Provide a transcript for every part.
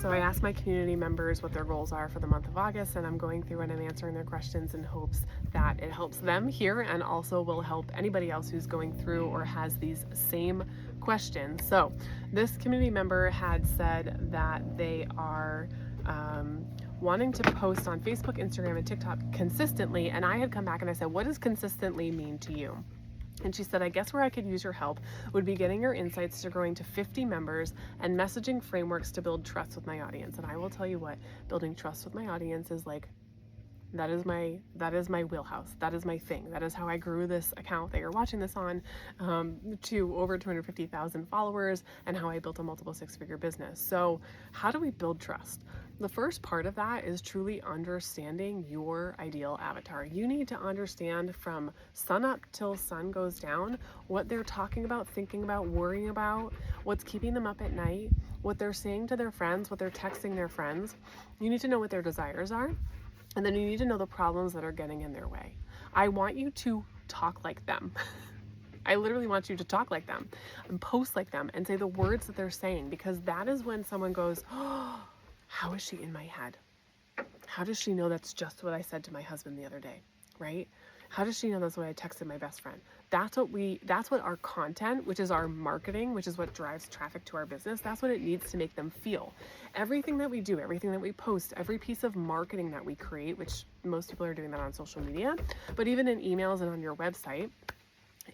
So I asked my community members what their goals are for the month of August, and I'm going through and I'm answering their questions in hopes that it helps them here and also will help anybody else who's going through or has these same questions. So this community member had said that they are wanting to post on Facebook, Instagram, and TikTok consistently, and I had come back and I said, what does consistently mean to you? And she said, I guess where I could use your help would be getting your insights to growing to 50 members and messaging frameworks to build trust with my audience. And I will tell you what, building trust with my audience is like, that is my wheelhouse. That is my thing. That is how I grew this account that you're watching this on to over 250,000 followers, and how I built a multiple six-figure business. So how do we build trust? The first part of that is truly understanding your ideal avatar. You need to understand from sun up till sun goes down what they're talking about, thinking about, worrying about, what's keeping them up at night, what they're saying to their friends, what they're texting their friends. You need to know what their desires are. And then you need to know the problems that are getting in their way. I want you to talk like them. I literally want you to talk like them and post like them and say the words that they're saying, because that is when someone goes, oh, how is she in my head? How does she know that's just what I said to my husband the other day, right? How does she know that's what I texted my best friend? That's what our content, which is our marketing, which is what drives traffic to our business, that's what it needs to make them feel. Everything that we do, everything that we post, every piece of marketing that we create, which most people are doing that on social media, but even in emails and on your website,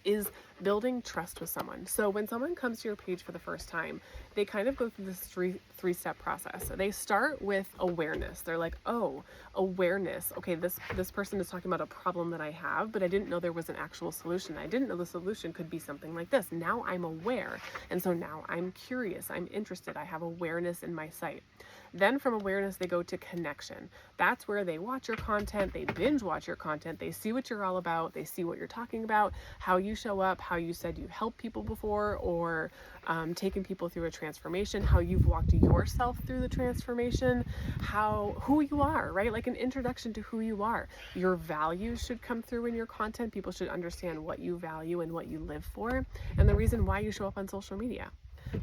is building trust with someone. So when someone comes to your page for the first time, they kind of go through this three-step process. So they start with awareness. They're like, oh, awareness. Okay, this person is talking about a problem that I have, but I didn't know there was an actual solution. I didn't know the solution could be something like this. Now I'm aware. And so now I'm curious. I'm interested. I have awareness in my site. Then from awareness, they go to connection. That's where they watch your content, they binge watch your content, they see what you're all about, they see what you're talking about, how you show up, how you said you helped people before, or taken people through a transformation, how you've walked yourself through the transformation, who you are, right? Like an introduction to who you are. Your values should come through in your content. People should understand what you value and what you live for, and the reason why you show up on social media.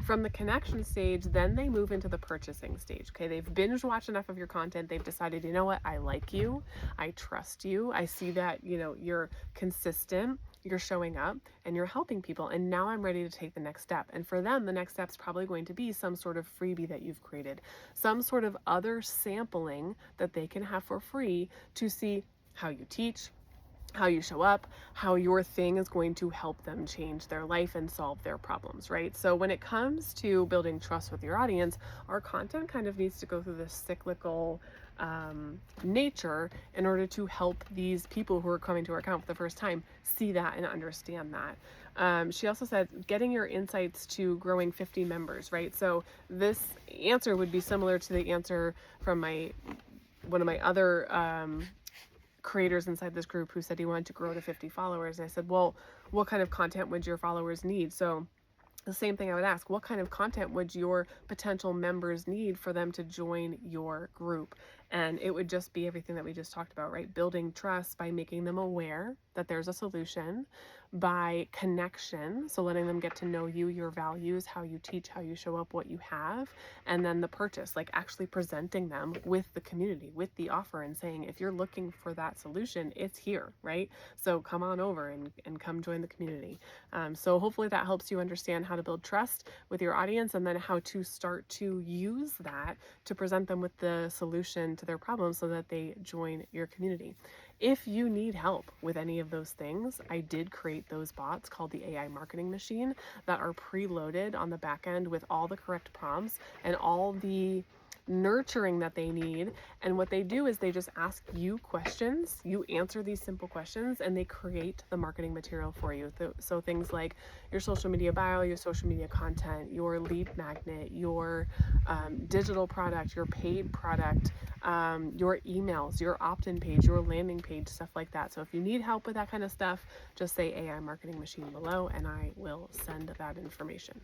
From the connection stage, then they move into the purchasing stage. Okay, they've binge watched enough of your content. They've decided, you know what, I like you, I trust you, I see that, you're consistent, you're showing up, and you're helping people, and now I'm ready to take the next step. And for them, the next step is probably going to be some sort of freebie that you've created, some sort of other sampling that they can have for free to see how you teach, how you show up, how your thing is going to help them change their life and solve their problems, right? So when it comes to building trust with your audience, our content kind of needs to go through this cyclical nature in order to help these people who are coming to our account for the first time see that and understand that. She also said getting your insights to growing 50 members, right? So this answer would be similar to the answer from one of my other creators inside this group who said he wanted to grow to 50 followers. And I said, well, what kind of content would your followers need? So the same thing I would ask, what kind of content would your potential members need for them to join your group? And it would just be everything that we just talked about, right? Building trust by making them aware that there's a solution, by connection, so letting them get to know you, your values, how you teach, how you show up, what you have, and then the purchase, like actually presenting them with the community, with the offer, and saying, if you're looking for that solution, it's here, right? So come on over and come join the community. So hopefully that helps you understand how to build trust with your audience, and then how to start to use that to present them with the solution to their problem so that they join your community. If you need help with any of those things, I did create those bots called the AI Marketing Machine that are preloaded on the back end with all the correct prompts and all the nurturing that they need. And what they do is they just ask you questions, you answer these simple questions, and they create the marketing material for you. So things like your social media bio, your social media content, your lead magnet, your digital product, your paid product, your emails, your opt-in page, your landing page, stuff like that. So if you need help with that kind of stuff, just say AI Marketing Machine below and I will send that information.